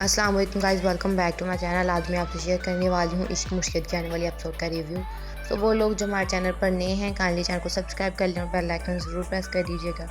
अस्सलाम वालेकुम guys, welcome back to my channel. आज मैं आपसे शेयर करने वाली हूँ इश्क मुश्किल के आने वाली एपिसोड का रिव्यू। तो वो लोग जो हमारे चैनल पर नए हैं, काइंडली चैनल को सब्सक्राइब कर लें और बेल आइकन ज़रूर प्रेस कर दीजिएगा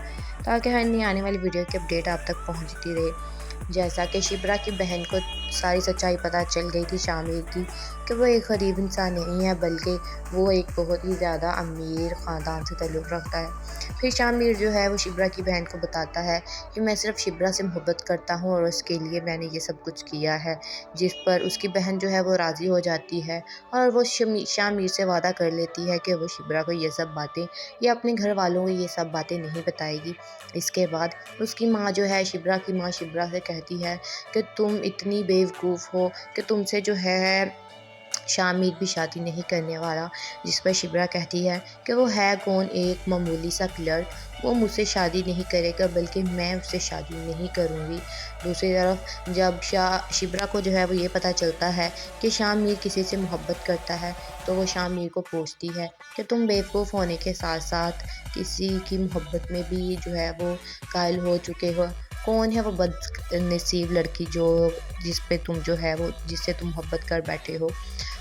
ताकि हर नई आने वाली वीडियो की अपडेट आप तक पहुँचती रहे। जैसा कि शिब्रा की बहन को सारी सच्चाई पता चल गई थी शामिर की कि वो एक गरीब इंसान नहीं है, बल्कि वो एक बहुत ही ज़्यादा अमीर ख़ानदान से ताल्लुक़ रखता है। फिर शामिर जो है वो शिब्रा की बहन को बताता है कि मैं सिर्फ शिब्रा से मोहब्बत करता हूँ और उसके लिए मैंने ये सब कुछ किया है, जिस पर उसकी बहन जो है वो राज़ी हो जाती है और वो शामिर से वादा कर लेती है कि वो शिब्रा को ये सब बातें या अपने घर वालों को ये सब बातें नहीं बताएगी। इसके बाद उसकी माँ जो है, शिब्रा की माँ शिब्रा से कहती है कि तुम इतनी बेवकूफ़ हो कि तुमसे जो है शामिर भी शादी नहीं करने वाला। जिस पर शिब्रा कहती है कि वो है कौन, एक मामूली सा क्लर्क, वो मुझसे शादी नहीं करेगा बल्कि मैं उससे शादी नहीं करूँगी। दूसरी तरफ जब शिब्रा को जो है वो ये पता चलता है कि शामिर किसी से मोहब्बत करता है, तो वो शामिर को पूछती है कि तुम बेवकूफ़ होने के साथ साथ किसी की मोहब्बत में भी जो है वो कायल हो चुके हो। कौन है वो बदनसीब लड़की जिस पे तुम जो है वो जिससे तुम मोहब्बत कर बैठे हो।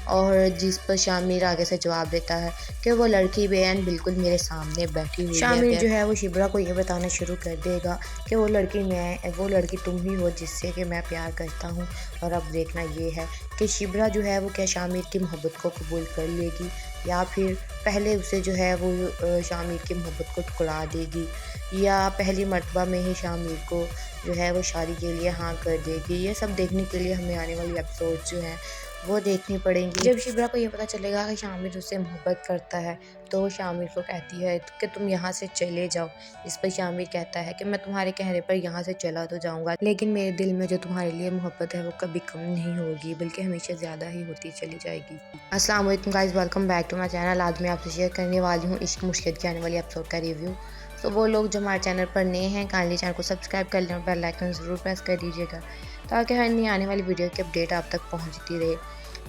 और जिस पर शामिर आगे से जवाब देता है कि वो लड़की बेअन बिल्कुल मेरे सामने बैठी हुई है। शामिर जो है वो शिब्रा को ये बताना शुरू कर देगा कि वो लड़की तुम ही हो जिससे कि मैं प्यार करता हूँ। और अब देखना ये है कि शिब्रा जो है वो क्या शामिर की मोहब्बत को कबूल कर लेगी या फिर पहले उसे जो है वो शामिर की मोहब्बत को ठुकरा देगी, या पहली मर्तबा में ही शामिर को जो है वो शादी के लिए हाँ कर देगी। ये सब देखने के लिए हमें आने वाली एपिसोड जो हैं वो देखनी पड़ेंगी। जब शिब्रा को ये पता चलेगा कि शामिर उससे मोहब्बत करता है, तो वो शामिर को कहती है कि तुम यहाँ से चले जाओ। इस पर शामिर कहता है कि मैं तुम्हारे कहने पर यहाँ से चला तो जाऊँगा, लेकिन मेरे दिल में जो तुम्हारे लिए मोहब्बत है वो कभी कम नहीं होगी, बल्कि हमेशा ज़्यादा ही होती चली जाएगी। अस्सलाम वालेकुम guys, welcome back to my channel. आज मैं आपसे शेयर करने वाली हूँ इश्क मुश्किल के आने वाली एपिसोड का रिव्यू। तो वो लोग जो हमारे चैनल पर नए हैं, काइंडली चैनल को सब्सक्राइब कर लें और बेल आइकन ज़रूर प्रेस कर दीजिएगा ताकि हर नई आने वाली वीडियो की अपडेट आप तक पहुँचती रहे।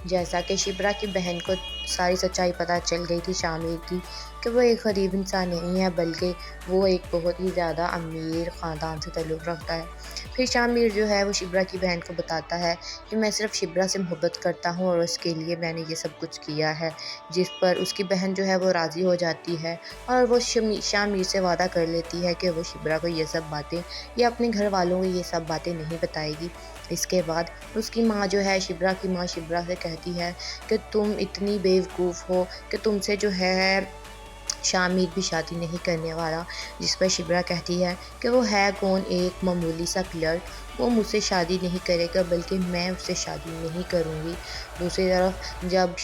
जैसा कि शिब्रा की बहन को सारी सच्चाई पता चल गई थी शामिर की कि वो एक गरीब इंसान नहीं है, बल्कि वो एक बहुत ही ज़्यादा अमीर ख़ानदान से ताल्लुक़ रखता है। फिर शामिर जो है वो शिब्रा की बहन को बताता है कि मैं सिर्फ शिब्रा से मोहब्बत करता हूँ और उसके लिए मैंने ये सब कुछ किया है, जिस पर उसकी बहन जो है वो राज़ी हो जाती है और वो शामिर से वादा कर लेती है कि वो शिब्रा को ये सब बातें या अपने घर वालों को ये सब बातें नहीं बताएगी। इसके बाद उसकी माँ जो है, शिब्रा की माँ शिब्रा से कहती है कि तुम इतनी बेवकूफ़ हो कि तुमसे जो है शामिर भी शादी नहीं करने वाला। जिस पर शिब्रा कहती है कि वो है कौन, एक मामूली सा क्लर्क, वो मुझसे शादी नहीं करेगा बल्कि मैं उससे शादी नहीं करूँगी। दूसरी तरफ जब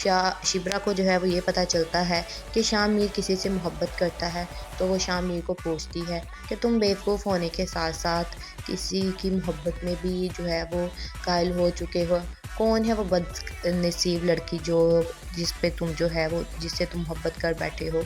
शिब्रा को जो है वो ये पता चलता है कि शामिर किसी से मोहब्बत करता है, तो वो शामिर को पूछती है कि तुम बेवकूफ़ होने के साथ साथ किसी की मोहब्बत में भी जो है वो कायल हो चुके हो। कौन है वो बदनसीब लड़की जिस पे तुम जो है वो जिससे तुम मोहब्बत कर बैठे हो।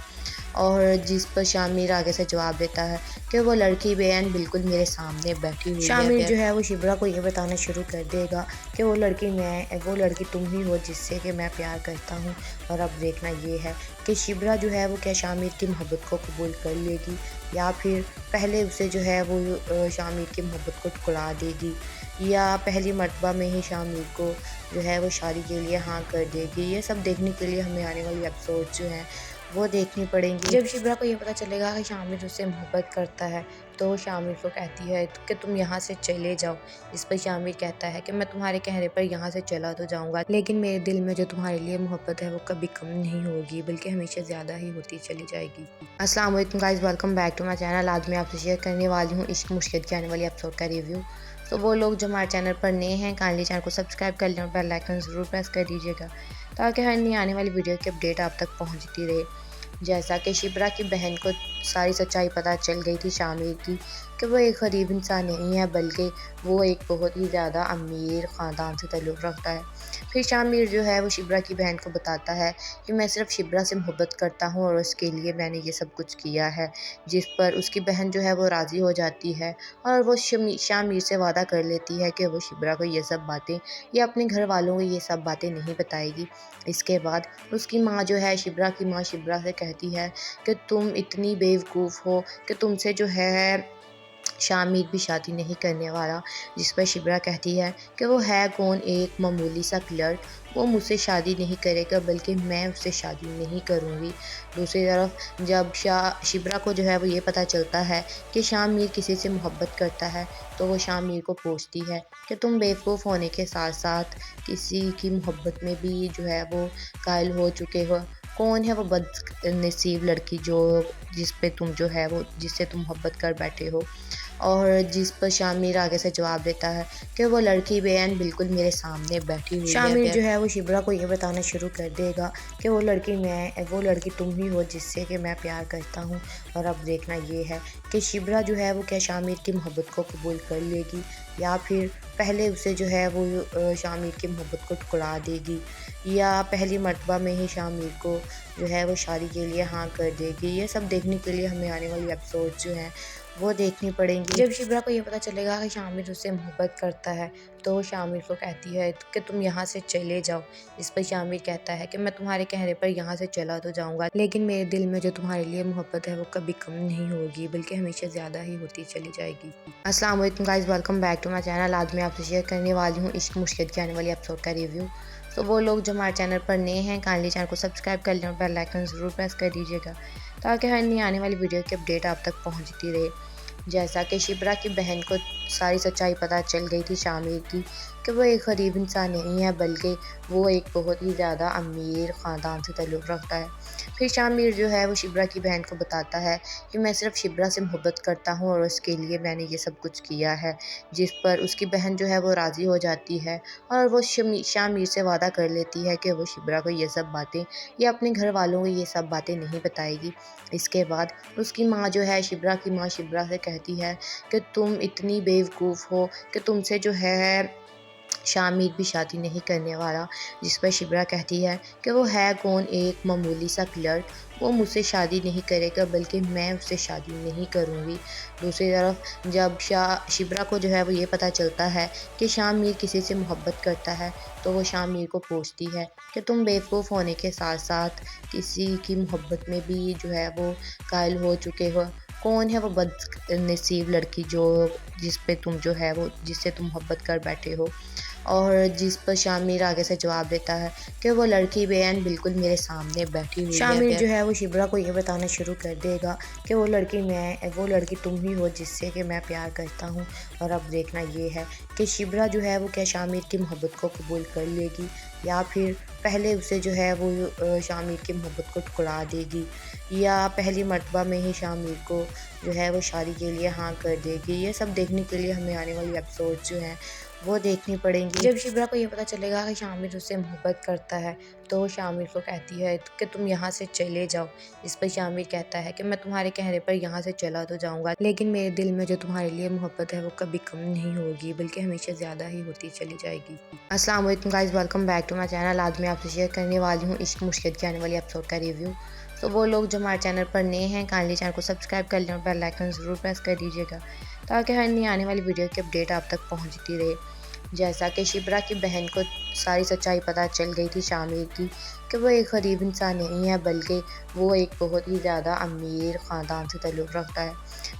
और जिस पर शामिर आगे से जवाब देता है कि वो लड़की बेअन बिल्कुल मेरे सामने बैठी हुई है। शामिर जो है वो शिब्रा को ये बताना शुरू कर देगा कि वो लड़की तुम ही हो जिससे कि मैं प्यार करता हूँ। और अब देखना ये है कि शिब्रा जो है वो क्या शामिर की मोहब्बत को कबूल कर लेगी या फिर पहले उसे जो है वो शामिर की मोहब्बत को ठुकरा देगी, या पहली मर्तबा में ही शामिर को जो है वो शादी के लिए हाँ कर देगी। ये सब देखने के लिए हमें आने वाली एपिसोड जो हैं वो देखनी पड़ेंगी। जब शिब्रा को ये पता चलेगा कि शामिर उससे मोहब्बत करता है, तो वो शामिर को कहती है कि तुम यहाँ से चले जाओ। इस पर शामिर कहता है कि मैं तुम्हारे कहने पर यहाँ से चला तो जाऊँगा, लेकिन मेरे दिल में जो तुम्हारे लिए मोहब्बत है वो कभी कम नहीं होगी, बल्कि हमेशा ज़्यादा ही होती चली जाएगी। अस्सलाम वालेकुम guys, welcome back to my channel. आज मैं आपसे शेयर करने वाली हूँ इश्क मुश्किल के आने वाली एपिसोड का रिव्यू। तो वो लोग जो हमारे चैनल पर नए हैं, काइंडली चैनल को सब्सक्राइब कर लें और बेल आइकन ज़रूर प्रेस कर दीजिएगा ताकि हर नई आने वाली वीडियो की अपडेट आप तक पहुँचती रहे। जैसा कि शिब्रा की बहन को सारी सच्चाई पता चल गई थी शामिर की कि वो एक गरीब इंसान नहीं है, बल्कि वो एक बहुत ही ज़्यादा अमीर ख़ानदान से ताल्लुक़ रखता है। फिर शामिर जो है वो शिब्रा की बहन को बताता है कि मैं सिर्फ शिब्रा से मोहब्बत करता हूँ और उसके लिए मैंने ये सब कुछ किया है, जिस पर उसकी बहन जो है वो राज़ी हो जाती है और वो शामिर से वादा कर लेती है कि वो शिब्रा को ये सब बातें या अपने घर वालों को ये सब बातें नहीं बताएगी। इसके बाद उसकी माँ जो है, शिब्रा की माँ शिब्रा से कहती है कि तुम इतनी बेवकूफ़ हो कि तुमसे जो है शामिर भी शादी नहीं करने वाला, जिस पर शिब्रा कहती है कि वो है कौन, एक मामूली सा क्लर्क, वो मुझसे शादी नहीं करेगा बल्कि मैं उससे शादी नहीं करूँगी। दूसरी तरफ जब शिब्रा को जो है वो ये पता चलता है कि शामिर किसी से मोहब्बत करता है, तो वो शामिर को पूछती है कि तुम बेवकूफ़ होने के साथ साथ किसी की मोहब्बत में भी जो है वो कायल हो चुके हो। कौन है वो बदनसीब लड़की जिस पे तुम जो है वो जिससे तुम मोहब्बत कर बैठे हो। और जिस पर शामिर आगे से जवाब देता है कि वो लड़की बेअन बिल्कुल मेरे सामने बैठी हुई है। शामिर जो है वो शिब्रा को ये बताना शुरू कर देगा कि वो लड़की तुम ही हो जिससे कि मैं प्यार करता हूँ। और अब देखना ये है कि शिब्रा जो है वो क्या शामिर की मोहब्बत को कबूल कर लेगी, या फिर पहले उसे जो है वो शामिर की मोहब्बत को ठुकरा देगी, या पहली मर्तबा में ही शामिर को जो है वो शादी के लिए हाँ कर देगी। ये सब देखने के लिए हमें आने वाली एपिसोड जो हैं वो देखनी पड़ेंगी। जब शिब्रा को ये पता चलेगा कि शामिर उससे मोहब्बत करता है, तो वो शामिर को कहती है कि तुम यहाँ से चले जाओ। इस पर शामिर कहता है कि मैं तुम्हारे कहने पर यहाँ से चला तो जाऊँगा, लेकिन मेरे दिल में जो तुम्हारे लिए मोहब्बत है वो कभी कम नहीं होगी, बल्कि हमेशा ज़्यादा ही होती चली जाएगी। अस्सलाम वालेकुम guys, welcome back to my channel. आज मैं आपसे शेयर करने वाली हूँ इश्क मुश्किल की आने वाली एपिसोड का रिव्यू। तो वो लोग जो हमारे चैनल पर नए हैं, काइंडली चैनल को सब्सक्राइब कर लें और बेल आइकन ज़रूर प्रेस कर दीजिएगा, ताकि हर नई आने वाली वीडियो की अपडेट आप तक पहुँचती रहे। जैसा कि शिब्रा की बहन को सारी सच्चाई पता चल गई थी शामिर की, कि वो एक गरीब इंसान नहीं है बल्कि वो एक बहुत ही ज़्यादा अमीर ख़ानदान से ताल्लुक़ रखता है। फिर शामिर जो है वो शिब्रा की बहन को बताता है कि मैं सिर्फ शिब्रा से मोहब्बत करता हूँ और उसके लिए मैंने ये सब कुछ किया है, जिस पर उसकी बहन जो है वो राज़ी हो जाती है और वो शामिर से वादा कर लेती है कि वो शिब्रा को ये सब बातें या अपने घर वालों को ये सब बातें नहीं बताएगी। इसके बाद उसकी माँ जो है शिब्रा की माँ शिब्रा से कहती है कि तुम इतनी बेवकूफ़ हो कि तुमसे जो है शामिर भी शादी नहीं करने वाला, जिस पर शिब्रा कहती है कि वो है कौन, एक मामूली सा क्लर्क, वो मुझसे शादी नहीं करेगा बल्कि मैं उससे शादी नहीं करूँगी। दूसरी तरफ जब शिब्रा को जो है वो ये पता चलता है कि शामिर किसी से मोहब्बत करता है, तो वो शामिर को पूछती है कि तुम बेवकूफ़ होने के साथ साथ किसी की मोहब्बत में भी जो है वो कायल हो चुके हो। कौन है वो बदनसीब लड़की जिस पे तुम जो है वो जिससे तुम मोहब्बत कर बैठे हो। और जिस पर शामिर आगे से जवाब देता है कि वो लड़की बेअन बिल्कुल मेरे सामने बैठी हुई है। शामिर जो है वो शिब्रा को ये बताना शुरू कर देगा कि वो लड़की तुम ही हो जिससे कि मैं प्यार करता हूँ। और अब देखना ये है कि शिब्रा जो है वो क्या शामिर की मोहब्बत को कबूल कर लेगी, या फिर पहले उसे जो है वो शामिर की मोहब्बत को ठुकरा देगी, या पहली मर्तबा में ही शामिर को जो है वो शादी के लिए हाँ कर देगी। ये सब देखने के लिए हमें आने वाली एपिसोड जो हैं वो देखनी पड़ेंगी। जब शिब्रा को ये पता चलेगा कि शामिर उससे मोहब्बत करता है, तो वो शामिर को कहती है कि तुम यहाँ से चले जाओ। इस पर शामिर कहता है कि मैं तुम्हारे कहने पर यहाँ से चला तो जाऊँगा, लेकिन मेरे दिल में जो तुम्हारे लिए मोहब्बत है वो कभी कम नहीं होगी, बल्कि हमेशा ज़्यादा ही होती चली जाएगी। अस्सलाम वालेकुम guys, welcome back to my channel. आज मैं आपसे शेयर करने वाली हूँ इश्क मुश्किल की आने वाली एपिसोड का रिव्यू। तो वो लोग जो हमारे चैनल पर नए हैं, काइंडली चैनल को सब्सक्राइब कर लें और बेल आइकन ज़रूर प्रेस कर दीजिएगा, ताकि हर नई आने वाली वीडियो की अपडेट आप तक पहुँचती रहे। जैसा कि शिब्रा की बहन को सारी सच्चाई पता चल गई थी शामिर की, कि वो एक गरीब इंसान नहीं है बल्कि वो एक बहुत ही ज़्यादा अमीर ख़ानदान से ताल्लुक़ रखता है।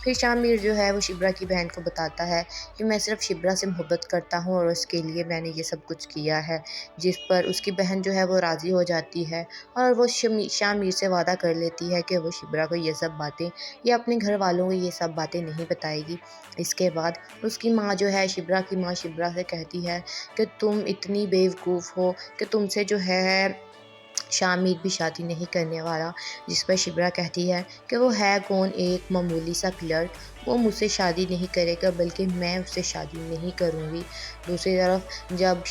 फिर शामिर जो है वो शिब्रा की बहन को बताता है कि मैं सिर्फ शिब्रा से मोहब्बत करता हूँ और उसके लिए मैंने ये सब कुछ किया है, जिस पर उसकी बहन जो है वो राज़ी हो जाती है और वो शामिर से वादा कर लेती है कि वो शिब्रा को ये सब बातें या अपने घर वालों को ये सब बातें नहीं बताएगी। इसके बाद उसकी माँ जो है शिब्रा की माँ शिब्रा से कहती है कि तुम इतनी बेवकूफ़ हो कि तुमसे जो है शामिर भी शादी नहीं करने वाला, जिस पर शिब्रा कहती है कि वो है कौन, एक मामूली सा क्लर्क, वो मुझसे शादी नहीं करेगा बल्कि मैं उससे शादी नहीं करूँगी। दूसरी तरफ जब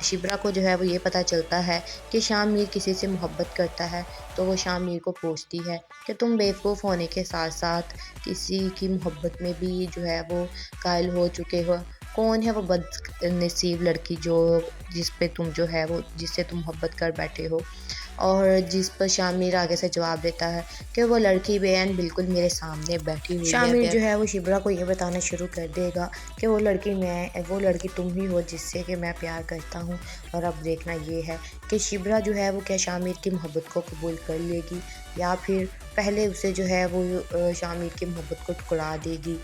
शिब्रा को जो है वो ये पता चलता है कि शामिर किसी से मोहब्बत करता है, तो वो शामिर को पूछती है कि तुम बेवकूफ़ होने के साथ साथ किसी की मोहब्बत में भी जो है वो कायल हो चुके हो। कौन है वो बदनसीब लड़की जिस पे तुम जो है वो जिससे तुम मोहब्बत कर बैठे हो। और जिस पर शामिर आगे से जवाब देता है कि वो लड़की बेअन बिल्कुल मेरे सामने बैठी हुई है। शामिर जो है वो शिब्रा को ये बताना शुरू कर देगा कि वो लड़की तुम ही हो जिससे कि मैं प्यार करता हूँ। और अब देखना ये है कि शिब्रा जो है वो क्या शामिर की मोहब्बत को कबूल कर लेगी या फिर पहले उसे जो है वो शामिर की मोहब्बत को ठुकरा देगी,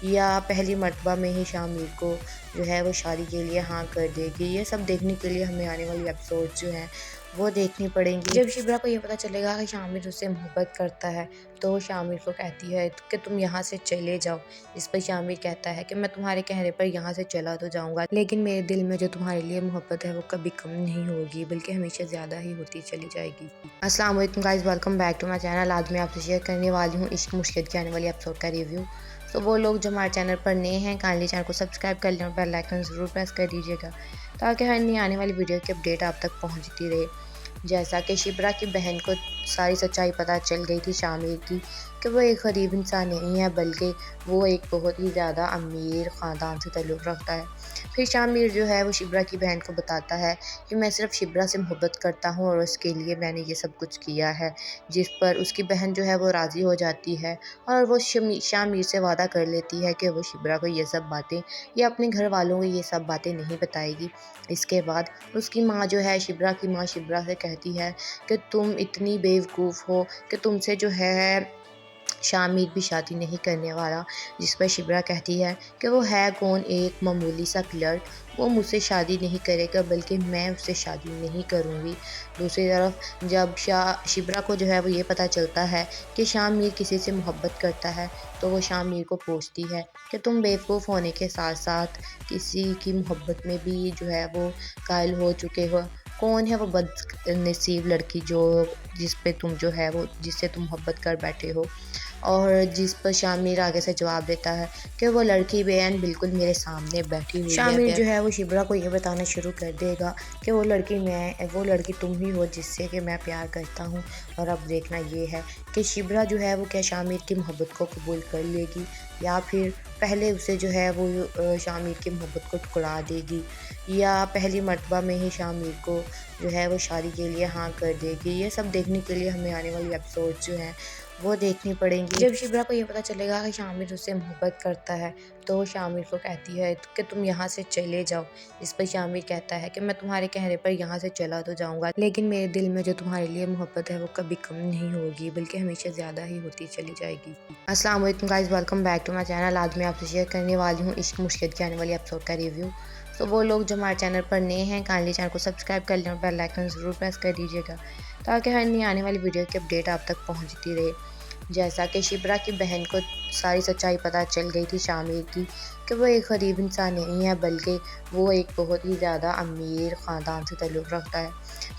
या पहली मर्तबा में ही शामिर को जो है वो शादी के लिए हाँ कर देगी। ये सब देखने के लिए हमें आने वाली एपिसोड जो हैं वो देखनी पड़ेंगी। जब शिब्रा को ये पता चलेगा कि शामिर उससे मोहब्बत करता है तो वो शामिर को कहती है कि तुम यहाँ से चले जाओ। इस पर शामिर कहता है कि मैं तुम्हारे कहने पर यहाँ से चला तो जाऊँगा, लेकिन मेरे दिल में जो तुम्हारे लिए मोहब्बत है वो कभी कम नहीं होगी बल्कि हमेशा ज़्यादा ही होती चली जाएगी। अस्सलाम वालेकुम guys, welcome back to my channel. आज मैं आपसे शेयर करने वाली हूँ इश्क मुश्किल की आने वाली एपिसोड का रिव्यू। तो वो लोग जो हमारे चैनल पर नए हैं काइंडली चैनल को सब्सक्राइब कर लें और बेल आइकन ज़रूर प्रेस कर दीजिएगा ताकि हर नई आने वाली वीडियो की अपडेट आप तक पहुंचती रहे। जैसा कि शिब्रा की बहन को सारी सच्चाई पता चल गई थी शामिर की कि वो एक गरीब इंसान नहीं है बल्कि वो एक बहुत ही ज़्यादा अमीर ख़ानदान से ताल्लुक़ रखता है। फिर शामिर जो है वो शिब्रा की बहन को बताता है कि मैं सिर्फ शिब्रा से मोहब्बत करता हूँ और उसके लिए मैंने ये सब कुछ किया है, जिस पर उसकी बहन जो है वो राज़ी हो जाती है और वो शामिर से वादा कर लेती है कि वो शिब्रा को ये सब बातें या अपने घर वालों को ये सब बातें नहीं बताएगी। इसके बाद उसकी माँ जो है शिब्रा की माँ शिब्रा से कहती है कि तुम इतनी बेवकूफ़ हो कि तुमसे जो है शामिर भी शादी नहीं करने वाला। जिस पर शिब्रा कहती है कि वो है कौन, एक मामूली सा क्लर्क, वो मुझसे शादी नहीं करेगा बल्कि मैं उससे शादी नहीं करूँगी। दूसरी तरफ जब शिब्रा को जो है वो ये पता चलता है कि शामिर किसी से मोहब्बत करता है तो वो शामिर को पूछती है कि तुम बेवकूफ़ होने के साथ साथ किसी की मोहब्बत में भी जो है वो कायल हो चुके हो। कौन है वो बदनसीब लड़की जिससे तुम मोहब्बत कर बैठे हो। और जिस पर शामिर आगे से जवाब देता है कि वो लड़की बेअन बिल्कुल मेरे सामने बैठी हुई है। शामिर जो है वो शिब्रा को ये बताना शुरू कर देगा कि वो लड़की तुम ही हो जिससे कि मैं प्यार करता हूँ। और अब देखना ये है कि शिब्रा जो है वो क्या शामिर की मोहब्बत को कबूल कर लेगी या फिर पहले उसे जो है वो शामिर की मोहब्बत को ठुकरा देगी, या पहली मर्तबा में ही शामिर को जो है वो शादी के लिए हाँ कर देगी। ये सब देखने के लिए हमें आने वाली एपिसोड जो हैं वो देखनी पड़ेंगी। जब शिब्रा को ये पता चलेगा कि शामिर उससे मोहब्बत करता है तो वो शामिर को कहती है कि तुम यहाँ से चले जाओ। इस पर शामिर कहता है कि मैं तुम्हारे कहने पर यहाँ से चला तो जाऊँगा, लेकिन मेरे दिल में जो तुम्हारे लिए मोहब्बत है वो कभी कम नहीं होगी बल्कि हमेशा ज़्यादा ही होती चली जाएगी। अस्सलाम वालेकुम guys, welcome back to my channel. आज मैं आपसे शेयर करने वाली हूँ इश्क मुश्किल की आने वाली एपिसोड का रिव्यू। तो वो लोग जो हमारे चैनल पर नए हैं काइंडली चैनल को सब्सक्राइब कर लें और बेल आइकन ज़रूर प्रेस कर दीजिएगा ताकि हर नई आने वाली वीडियो की अपडेट आप तक पहुंचती रहे। जैसा कि शिब्रा की बहन को सारी सच्चाई पता चल गई थी शामिर की कि वो एक गरीब इंसान नहीं है बल्कि वो एक बहुत ही ज़्यादा अमीर ख़ानदान से ताल्लुक़ रखता है।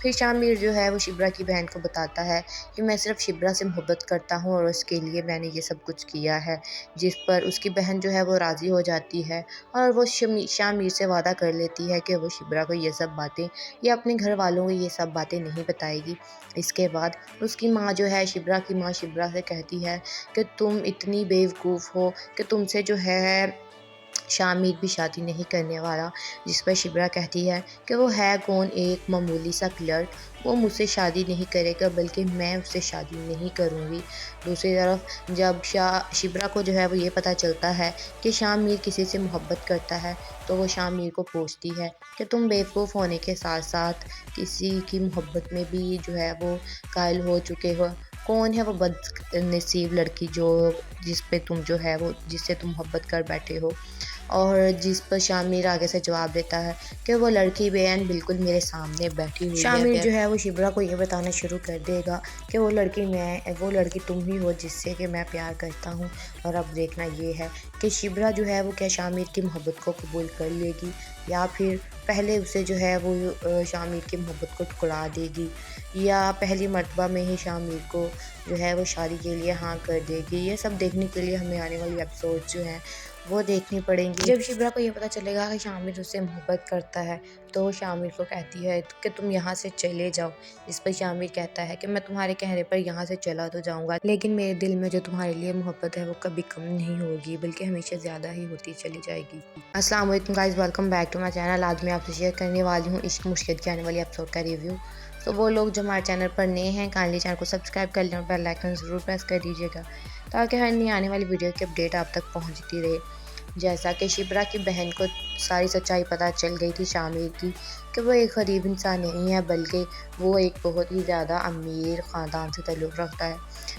फिर शामिर जो है वो शिब्रा की बहन को बताता है कि मैं सिर्फ शिब्रा से मोहब्बत करता हूँ और उसके लिए मैंने ये सब कुछ किया है, जिस पर उसकी बहन जो है वो राज़ी हो जाती है और वो शामिर से वादा कर लेती है कि वो शिब्रा को ये सब बातें या अपने घर वालों को ये सब बातें नहीं बताएगी। इसके बाद उसकी माँ जो है शिब्रा की माँ शिब्रा से कहती है कि तुम इतनी बेवकूफ़ हो कि तुमसे जो है शामिर भी शादी नहीं करने वाला। जिस पर शिब्रा कहती है कि वो है कौन, एक मामूली सा क्लर्क, वो मुझसे शादी नहीं करेगा बल्कि मैं उससे शादी नहीं करूँगी। दूसरी तरफ जब शिब्रा को जो है वो ये पता चलता है कि शामिर किसी से मोहब्बत करता है तो वो शामिर को पूछती है कि तुम बेवकूफ़ होने के साथ साथ किसी की मोहब्बत में भी जो है वो कायल हो चुके हो। कौन है वो बदनसीब लड़की जिससे तुम मोहब्बत कर बैठे हो। और जिस पर शामिर आगे से जवाब देता है कि वो लड़की बेअन बिल्कुल मेरे सामने बैठी हुई है। शामिर जो है वो शिब्रा को ये बताना शुरू कर देगा कि वो लड़की तुम ही हो जिससे कि मैं प्यार करता हूँ। और अब देखना ये है कि शिब्रा जो है वो क्या शामिर की मोहब्बत को कबूल कर लेगी या फिर पहले उसे जो है वो शामिर की मोहब्बत को ठुकरा देगी, या पहली मर्तबा में ही शामिर को जो है वो शादी के लिए हाँ कर देगी। ये सब देखने के लिए हमें आने वाली एपिसोड जो हैं वो देखनी पड़ेंगी। जब शिब्रा को ये पता चलेगा कि शामिर उससे मोहब्बत करता है तो वो शामिर को कहती है कि तुम यहाँ से चले जाओ। इस पर शामिर कहता है कि मैं तुम्हारे कहने पर यहाँ से चला तो जाऊँगा, लेकिन मेरे दिल में जो तुम्हारे लिए मोहब्बत है वो कभी कम नहीं होगी, बल्कि हमेशा ज़्यादा ही होती चली जाएगी। अस्सलाम वालेकुम guys, welcome back to my channel. आज मैं आपसे शेयर करने वाली हूँ इश्क मुश्किल की आने वाली एपिसोड का रिव्यू। तो वो लोग जो हमारे चैनल पर नए हैं काइंडली चैनल को सब्सक्राइब कर लें और बेल आइकन ज़रूर प्रेस कर दीजिएगा ताकि हर नई आने वाली वीडियो की अपडेट आप तक पहुंचती रहे। जैसा कि शिब्रा की बहन को सारी सच्चाई पता चल गई थी शामिर की कि वो एक गरीब इंसान नहीं है, बल्कि वो एक बहुत ही ज़्यादा अमीर ख़ानदान से ताल्लुक़ रखता है।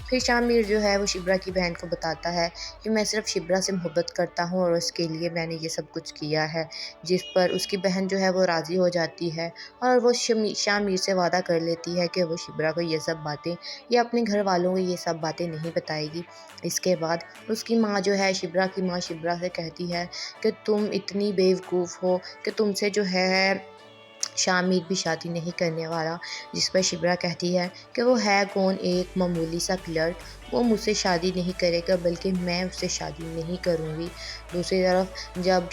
फिर शामिर जो है वो शिब्रा की बहन को बताता है कि मैं सिर्फ शिब्रा से मोहब्बत करता हूँ और उसके लिए मैंने ये सब कुछ किया है, जिस पर उसकी बहन जो है वो राज़ी हो जाती है और वो शामिर से वादा कर लेती है कि वो शिब्रा को ये सब बातें या अपने घर वालों को ये सब बातें नहीं बताएगी। इसके बाद उसकी माँ जो है शिब्रा की माँ शिब्रा से कहती है कि तुम इतनी बेवकूफ़ हो कि तुमसे जो है शामिर भी शादी नहीं करने वाला। जिस पर शिब्रा कहती है कि वो है कौन, एक मामूली सा क्लर्क, वो मुझसे शादी नहीं करेगा बल्कि मैं उससे शादी नहीं करूँगी। दूसरी तरफ जब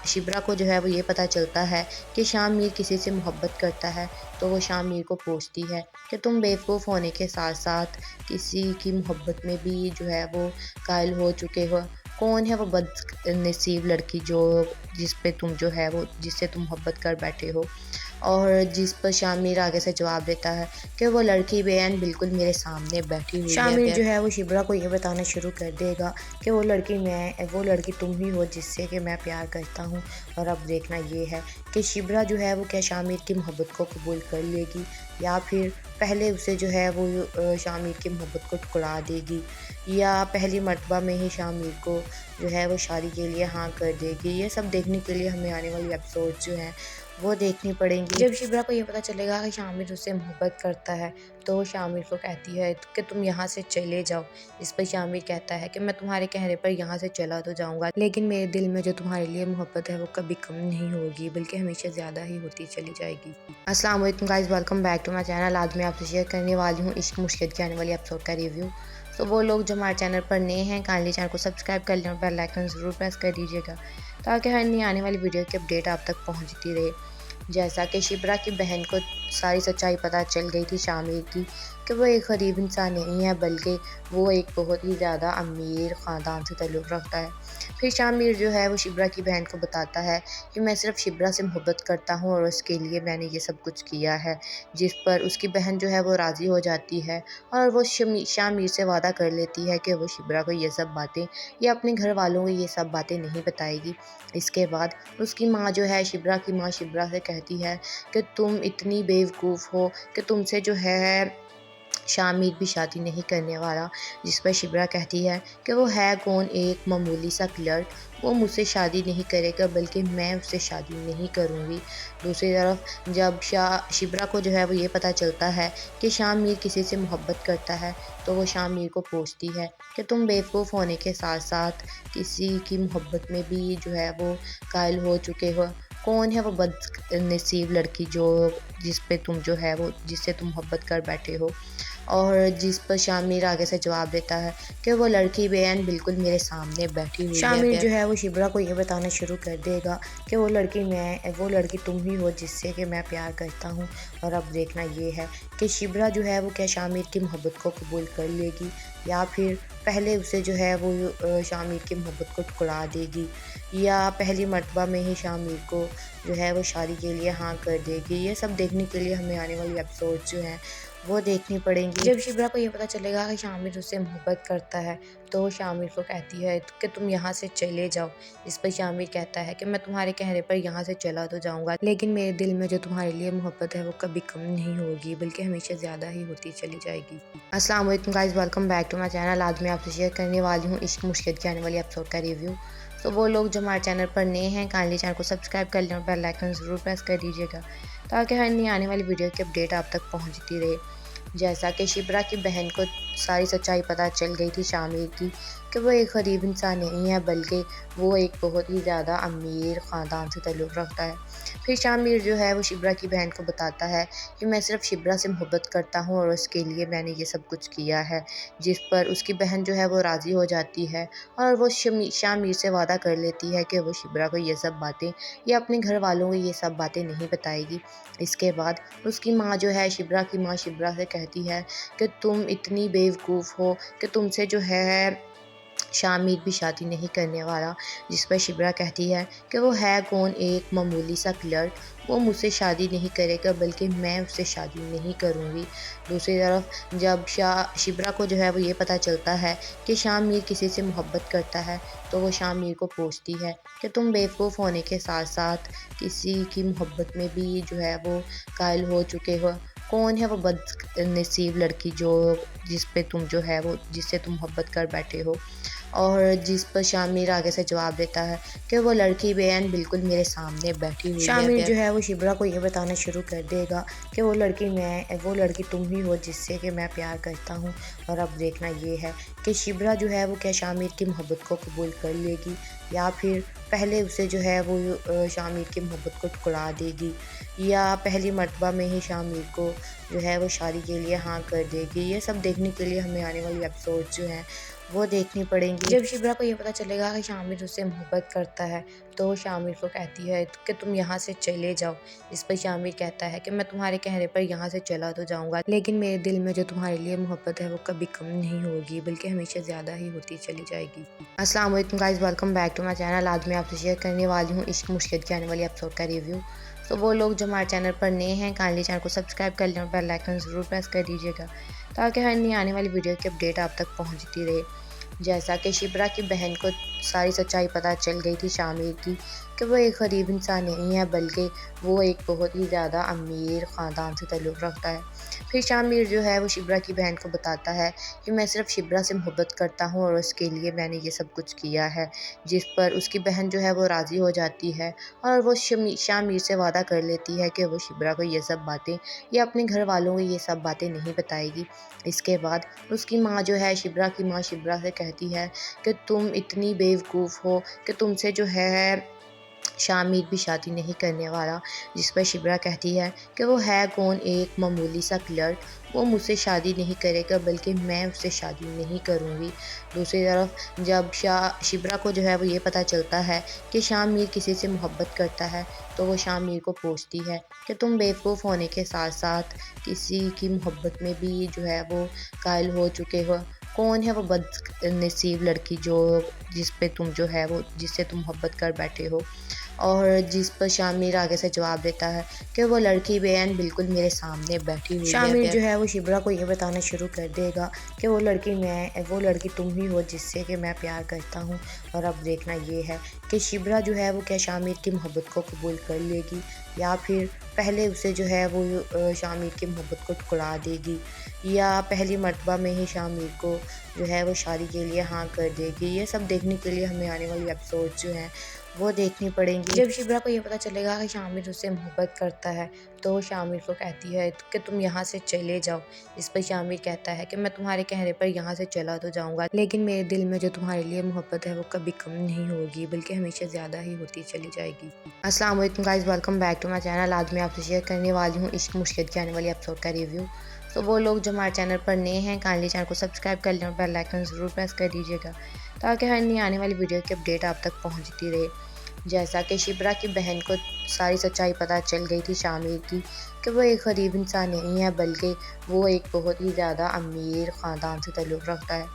शिब्रा को जो है वो ये पता चलता है कि शामिर किसी से मोहब्बत करता है तो वो शामिर को पूछती है कि तुम बेवकूफ़ होने के साथ साथ किसी की मोहब्बत में भी जो है वो कायल हो चुके हो। कौन है वो बदनसीब लड़की जिससे तुम मोहब्बत कर बैठे हो। और जिस पर शामिर आगे से जवाब देता है कि वो लड़की बेअन बिल्कुल मेरे सामने बैठी हुई है। शामिर जो है वो शिब्रा को ये बताना शुरू कर देगा कि वो लड़की तुम ही हो जिससे कि मैं प्यार करता हूँ। और अब देखना ये है कि शिब्रा जो है वो क्या शामिर की मोहब्बत को कबूल कर लेगी या फिर पहले उसे जो है वो शामिर की मोहब्बत को ठुकरा देगी, या पहली मर्तबा में ही शामिर को जो है वो शादी के लिए हाँ कर देगी। ये सब देखने के लिए हमें आने वाली एपिसोड जो हैं वो देखनी पड़ेंगी। जब शिब्रा को ये पता चलेगा कि शामिर उससे मोहब्बत करता है तो वो शामिर को कहती है कि तुम यहाँ से चले जाओ। इस पर शामिर कहता है कि मैं तुम्हारे कहने पर यहाँ से चला तो जाऊँगा, लेकिन मेरे दिल में जो तुम्हारे लिए मोहब्बत है वो कभी कम नहीं होगी, बल्कि हमेशा ज़्यादा ही होती चली जाएगी। अस्सलाम वालेकुम guys, welcome back to my channel. आज मैं आपसे शेयर करने वाली हूँ इश्क मुश्किल की आने वाली एपिसोड का रिव्यू। तो वो लोग जो हमारे चैनल पर नए हैं काइंडली चैनल को सब्सक्राइब कर लें और बेल आइकन ज़रूर प्रेस कर दीजिएगा ताकि हर नई आने वाली वीडियो की अपडेट आप तक पहुंचती रहे। जैसा कि शिब्रा की बहन को सारी सच्चाई पता चल गई थी शामिर की कि वो एक गरीब इंसान नहीं है, बल्कि वो एक बहुत ही ज़्यादा अमीर ख़ानदान से ताल्लुक़ रखता है। फिर शामिर जो है वो शिब्रा की बहन को बताता है कि मैं सिर्फ शिब्रा से मोहब्बत करता हूँ और उसके लिए मैंने ये सब कुछ किया है, जिस पर उसकी बहन जो है वो राज़ी हो जाती है और वो शामिर से वादा कर लेती है कि वो शिब्रा को ये सब बातें या अपने घर वालों को ये सब बातें नहीं बताएगी। इसके बाद उसकी माँ जो है शिब्रा की माँ शिब्रा से कहती है कि तुम इतनी बेवकूफ़ हो कि तुमसे जो है शामिर भी शादी नहीं करने वाला। जिस पर शिब्रा कहती है कि वो है कौन, एक मामूली सा क्लर्क, वो मुझसे शादी नहीं करेगा बल्कि मैं उससे शादी नहीं करूँगी। दूसरी तरफ जब शिब्रा को जो है वो ये पता चलता है कि शामिर किसी से मोहब्बत करता है तो वो शामिर को पूछती है कि तुम बेवकूफ़ होने के साथ साथ किसी की मोहब्बत में भी जो है वो कायल हो चुके हो। कौन है वो बदनसीब लड़की जिससे तुम मोहब्बत कर बैठे हो। और जिस पर शामिर आगे से जवाब देता है कि वो लड़की बेअन बिल्कुल मेरे सामने बैठी हुई है। शामिर जो है वो शिब्रा को ये बताना शुरू कर देगा कि वो लड़की तुम ही हो जिससे कि मैं प्यार करता हूँ। और अब देखना ये है कि शिब्रा जो है वो क्या शामिर की मोहब्बत को कबूल कर लेगी या फिर पहले उसे जो है वो शामिर की मोहब्बत को ठुकरा देगी, या पहली मर्तबा में ही शामिर को जो है वो शादी के लिए हाँ कर देगी। ये सब देखने के लिए हमें आने वाली एपिसोड जो हैं वो देखनी पड़ेंगी। जब शिब्रा को ये पता चलेगा कि शामिर उससे मोहब्बत करता है तो वो शामिर को कहती है कि तुम यहाँ से चले जाओ। इस पर शामिर कहता है कि मैं तुम्हारे कहने पर यहाँ से चला तो जाऊँगा, लेकिन मेरे दिल में जो तुम्हारे लिए मोहब्बत है वो कभी कम नहीं होगी, बल्कि हमेशा ज़्यादा ही होती चली जाएगी। अस्सलाम वालेकुम guys, welcome back to my channel. आज मैं आपसे शेयर करने वाली हूँ इश्क मुश्किल की आने वाली एपिसोड का रिव्यू। तो वो लोग जो हमारे चैनल पर नए हैं काइंडली चैनल को सब्सक्राइब कर लें और बेल आइकन ज़रूर प्रेस कर दीजिएगा ताकि हर नई आने वाली वीडियो की अपडेट आप तक पहुंचती रहे। जैसा कि शिब्रा की बहन को सारी सच्चाई पता चल गई थी शामिर की कि वो एक गरीब इंसान नहीं है, बल्कि वो एक बहुत ही ज़्यादा अमीर ख़ानदान से ताल्लुक़ रखता है। फिर शामिर जो है वो शिब्रा की बहन को बताता है कि मैं सिर्फ़ शिब्रा से मोहब्बत करता हूँ और उसके लिए मैंने ये सब कुछ किया है, जिस पर उसकी बहन जो है वो राज़ी हो जाती है और वो शामिर से वादा कर लेती है कि वो शिब्रा को ये सब बातें या अपने घर वालों को ये सब बातें नहीं बताएगी। इसके बाद उसकी माँ जो है, शिब्रा की माँ शिब्रा से कहती है कि तुम इतनी बेवकूफ़ हो कि तुमसे जो है शामिर भी शादी नहीं करने वाला। जिस पर शिब्रा कहती है कि वो है कौन, एक मामूली सा क्लर्क, वो मुझसे शादी नहीं करेगा, बल्कि मैं उससे शादी नहीं करूँगी। दूसरी तरफ जब शिब्रा को जो है वो ये पता चलता है कि शामिर किसी से मोहब्बत करता है, तो वो शामिर को पूछती है कि तुम बेवकूफ़ होने के साथ साथ किसी की मोहब्बत में भी जो है वो कायल हो चुके हो। कौन है वो बदनसीब लड़की जिस पे तुम जो है वो जिससे तुम मोहब्बत कर बैठे हो? और जिस पर शामिर आगे से जवाब देता है कि वो लड़की बेअन बिल्कुल मेरे सामने बैठी हुई है। शामिर जो है वो शिब्रा को ये बताना शुरू कर देगा कि वो लड़की तुम ही हो जिससे कि मैं प्यार करता हूँ। और अब देखना ये है कि शिब्रा जो है वो क्या शामिर की मोहब्बत को कबूल कर लेगी, या फिर पहले उसे जो है वो शामिर की मोहब्बत को ठुकरा देगी, या पहली मर्तबा में ही शामिर को जो है वो शादी के लिए हाँ कर देगी। ये सब देखने के लिए हमें आने वाली एपिसोड जो हैं वो देखनी पड़ेंगी। जब शिब्रा को ये पता चलेगा कि शामिर उससे मोहब्बत करता है, तो वो शामिर को कहती है कि तुम यहाँ से चले जाओ। इस पर शामिर कहता है कि मैं तुम्हारे कहने पर यहाँ से चला तो जाऊँगा, लेकिन मेरे दिल में जो तुम्हारे लिए मोहब्बत है वो कभी कम नहीं होगी, बल्कि हमेशा ज़्यादा ही होती चली जाएगी। अस्सलाम वालेकुम guys, welcome back to my channel. आज मैं आपसे शेयर करने वाली हूँ इश्क मुश्किल के आने वाली एपिसोड का रिव्यू। तो वो लोग जो हमारे चैनल पर नए हैं, काइंडली चैनल को सब्सक्राइब कर लें और बेल आइकन ज़रूर प्रेस कर दीजिएगा, ताकि हर नई आने वाली वीडियो की अपडेट आप तक पहुँचती रहे। जैसा कि शिब्रा की बहन को सारी सच्चाई पता चल गई थी शामिर की कि वो एक गरीब इंसान नहीं है, बल्कि वो एक बहुत ही ज़्यादा अमीर ख़ानदान से ताल्लुक़ रखता है। फिर शामिर जो है वो शिब्रा की बहन को बताता है कि मैं सिर्फ़ शिब्रा से मोहब्बत करता हूँ और उसके लिए मैंने ये सब कुछ किया है, जिस पर उसकी बहन जो है वो राज़ी हो जाती है और वो शामिर से वादा कर लेती है कि वो शिब्रा को ये सब बातें या अपने घर वालों को ये सब बातें नहीं बताएगी। इसके बाद उसकी माँ जो है, शिब्रा की माँ शिब्रा से कहती है कि तुम इतनी बेवकूफ़ हो कि तुमसे जो है शामिर भी शादी नहीं करने वाला। जिस पर शिब्रा कहती है कि वो है कौन, एक मामूली सा क्लर्क, वो मुझसे शादी नहीं करेगा, बल्कि मैं उससे शादी नहीं करूँगी। दूसरी तरफ जब शिब्रा को जो है वो ये पता चलता है कि शामिर किसी से मोहब्बत करता है, तो वो शामिर को पूछती है कि तुम बेवकूफ़ होने के साथ साथ किसी की मोहब्बत में भी जो है वो कायल हो चुके हो। कौन है वो बदनसीब लड़की जिस पे तुम जो है वो जिससे तुम मोहब्बत कर बैठे हो? और जिस पर शामिर आगे से जवाब देता है कि वो लड़की बेअन बिल्कुल मेरे सामने बैठी हुई है। शामिर जो है वो शिब्रा को ये बताना शुरू कर देगा कि वो लड़की तुम ही हो जिससे कि मैं प्यार करता हूँ। और अब देखना ये है कि शिब्रा जो है वो क्या शामिर की मोहब्बत को कबूल कर लेगी, या फिर पहले उसे जो है वो शामिर की मोहब्बत को ठुकरा देगी, या पहली मर्तबा में ही शामिर को जो है वो शादी के लिए हाँ कर देगी। ये सब देखने के लिए हमें आने वाली एपिसोड जो हैं वो देखनी पड़ेंगी। जब शिब्रा को ये पता चलेगा कि शामिर उससे मोहब्बत करता है, तो वो शामिर को कहती है कि तुम यहाँ से चले जाओ। इस पर शामिर कहता है कि मैं तुम्हारे कहने पर यहाँ से चला तो जाऊँगा, लेकिन मेरे दिल में जो तुम्हारे लिए मोहब्बत है वो कभी कम नहीं होगी, बल्कि हमेशा ज़्यादा ही होती चली जाएगी। अस्सलाम वालेकुम guys, welcome back to my channel. आज मैं आपसे शेयर करने वाली हूँ इश्क मुश्किल के आने वाली एपिसोड का रिव्यू। तो वो लोग जो हमारे चैनल पर नए हैं, काइंडली चैनल को सब्सक्राइब कर लें और बेल आइकन ज़रूर प्रेस कर दीजिएगा, ताकि हर नई आने वाली वीडियो की अपडेट आप तक पहुँचती रहे। जैसा कि शिब्रा की बहन को सारी सच्चाई पता चल गई थी शामिर की कि वो एक गरीब इंसान नहीं है, बल्कि वो एक बहुत ही ज़्यादा अमीर ख़ानदान से ताल्लुक़ रखता है।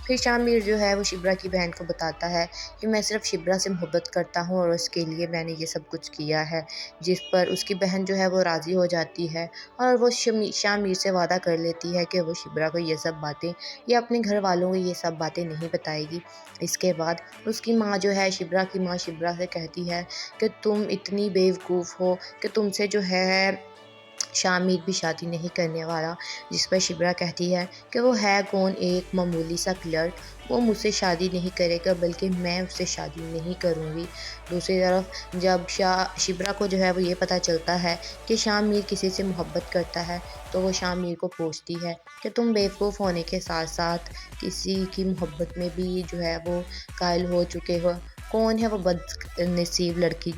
फिर शामिर जो है वो शिब्रा की बहन को बताता है कि मैं सिर्फ़ शिब्रा से मोहब्बत करता हूँ और उसके लिए मैंने ये सब कुछ किया है, जिस पर उसकी बहन जो है वो राज़ी हो जाती है और वो शामिर से वादा कर लेती है कि वो शिब्रा को ये सब बातें या अपने घर वालों को ये सब बातें नहीं बताएगी। इसके बाद उसकी माँ जो है, शिब्रा की माँ शिब्रा से कहती है कि तुम इतनी बेवकूफ़ हो कि तुमसे जो है शामिर भी शादी नहीं करने वाला, जिस पर शिब्रा कहती है कि वो है कौन, एक मामूली सा क्लर्क, वो मुझसे शादी नहीं करेगा बल्कि मैं उससे शादी नहीं करूँगी। दूसरी तरफ जब शिब्रा को जो है वो ये पता चलता है कि शामिर किसी से मोहब्बत करता है, तो वो शामिर को पूछती है कि तुम बेवकूफ़ होने के साथ साथ किसी की मोहब्बत में भी जो है वो कायल हो चुके हो। कौन है वो बदनसीब लड़की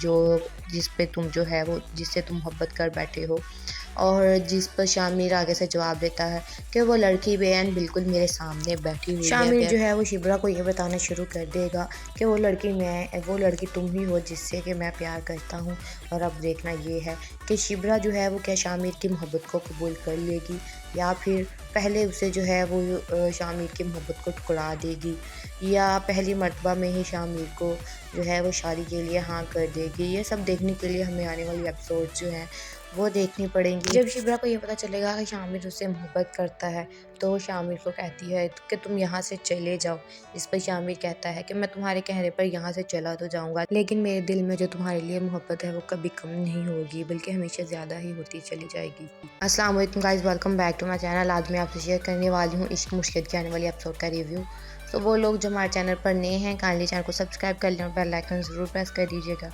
जिस पे तुम जो है वो जिससे तुम मोहब्बत कर बैठे हो। और जिस पर शामिर आगे से जवाब देता है कि वो लड़की बेअन बिल्कुल मेरे सामने बैठी हुई है। शामिर जो है वो शिब्रा को ये बताना शुरू कर देगा कि वो लड़की तुम ही हो जिससे कि मैं प्यार करता हूँ। और अब देखना ये है कि शिब्रा जो है वो क्या शामिर की मोहब्बत को कबूल कर लेगी, या फिर पहले उसे जो है वो शामिर की मोहब्बत को ठुकरा देगी, या पहली मर्तबा में ही शामिर को जो है वो शादी के लिए हाँ कर देगी। ये सब देखने के लिए हमें आने वाली एपिसोड जो हैं वो देखनी पड़ेंगी। जब शिब्रा को ये पता चलेगा कि शामिर उससे मोहब्बत करता है, तो वो शामिर को कहती है कि तुम यहाँ से चले जाओ। इस पर शामिर कहता है कि मैं तुम्हारे कहने पर यहाँ से चला तो जाऊँगा, लेकिन मेरे दिल में जो तुम्हारे लिए मोहब्बत है वो कभी कम नहीं होगी, बल्कि हमेशा ज़्यादा ही होती चली जाएगी। अस्सलाम वालेकुम guys, welcome back to my channel. आज मैं आपसे शेयर करने वाली हूँ इश्क मुश्किल की आने वाली एपिसोड का रिव्यू। तो वो लोग जो हमारे चैनल पर नए हैं, काइंडली चैनल को सब्सक्राइब कर लें और बेल आइकन ज़रूर प्रेस कर दीजिएगा,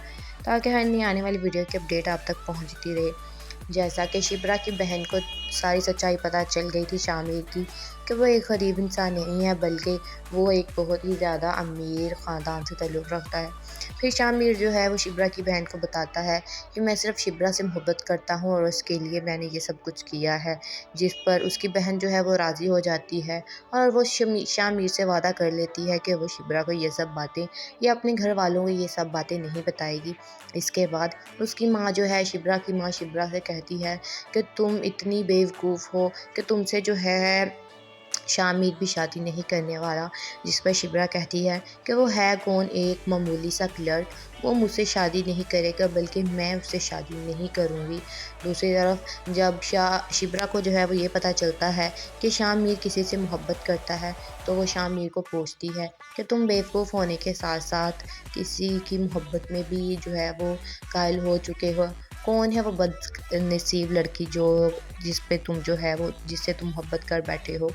ताकि हर नई आने वाली वीडियो की अपडेट आप तक पहुँचती रहे। जैसा कि शिब्रा की बहन को सारी सच्चाई पता चल गई थी शामिर की, कि वो एक गरीब इंसान नहीं है बल्कि वो एक बहुत ही ज़्यादा अमीर ख़ानदान से ताल्लुक़ रखता है। फिर शामिर जो है वो शिब्रा की बहन को बताता है कि मैं सिर्फ शिब्रा से मोहब्बत करता हूँ और उसके लिए मैंने ये सब कुछ किया है, जिस पर उसकी बहन जो है वो राज़ी हो जाती है और वो शामिर से वादा कर लेती है कि वो शिब्रा को ये सब बातें या अपने घर वालों को ये सब बातें नहीं बताएगी। इसके बाद उसकी माँ जो है शिब्रा की माँ शिब्रा से कहती है कि तुम इतनी बेवकूफ़ हो कि तुमसे जो है शामिर भी शादी नहीं करने वाला, जिस पर शिब्रा कहती है कि वो है कौन, एक मामूली सा क्लर्क, वो मुझसे शादी नहीं करेगा बल्कि मैं उससे शादी नहीं करूँगी। दूसरी तरफ जब शिब्रा को जो है वो ये पता चलता है कि शामिर किसी से मोहब्बत करता है, तो वो शामिर को पूछती है कि तुम बेवकूफ़ होने के साथ साथ किसी की मोहब्बत में भी जो है वो कायल हो चुके हो। कौन है वो बदनसीब लड़की जिस पे तुम जो है वो जिससे तुम मोहब्बत कर बैठे हो।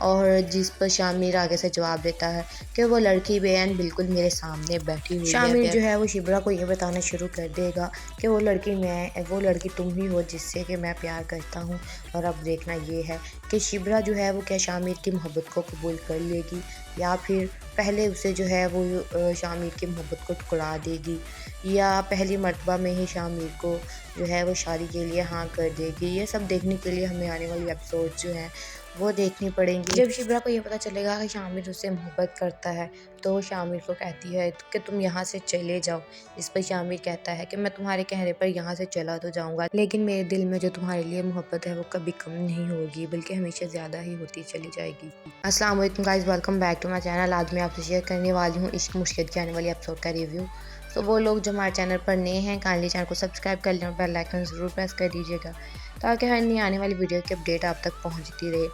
और जिस पर शामिर आगे से जवाब देता है कि वो लड़की बेअन बिल्कुल मेरे सामने बैठी हुई है। शामिर जो है वो शिब्रा को ये बताना शुरू कर देगा कि वो लड़की तुम ही हो जिससे कि मैं प्यार करता हूँ। और अब देखना ये है कि शिब्रा जो है वो क्या शामिर की मोहब्बत को कबूल कर लेगी, या फिर पहले उसे जो है वो शामिर की मोहब्बत को ठुकरा देगी, या पहली मर्तबा में ही शामिर को जो है वो शादी के लिए हाँ कर देगी। ये सब देखने के लिए हमें आने वाली एपिसोड जो हैं वो देखनी पड़ेंगी। जब शिब्रा को ये पता चलेगा कि शामिर उससे मोहब्बत करता है, तो वो शामिर को कहती है कि तुम यहाँ से चले जाओ। इस पर शामिर कहता है कि मैं तुम्हारे कहने पर यहाँ से चला तो जाऊँगा, लेकिन मेरे दिल में जो तुम्हारे लिए मोहब्बत है वो कभी कम नहीं होगी, बल्कि हमेशा ज़्यादा ही होती चली जाएगी। अस्सलाम वालेकुम guys, welcome back to my channel. आज मैं आपसे शेयर करने वाली हूँ इश्क मुश्किल की आने वाली एपिसोड का रिव्यू। तो वो लोग जो हमारे चैनल पर नए हैं, काइंडली चैनल को सब्सक्राइब कर लें और बेल आइकन ज़रूर प्रेस कर दीजिएगा, ताकि हर नई आने वाली वीडियो की अपडेट आप तक पहुँचती रहे।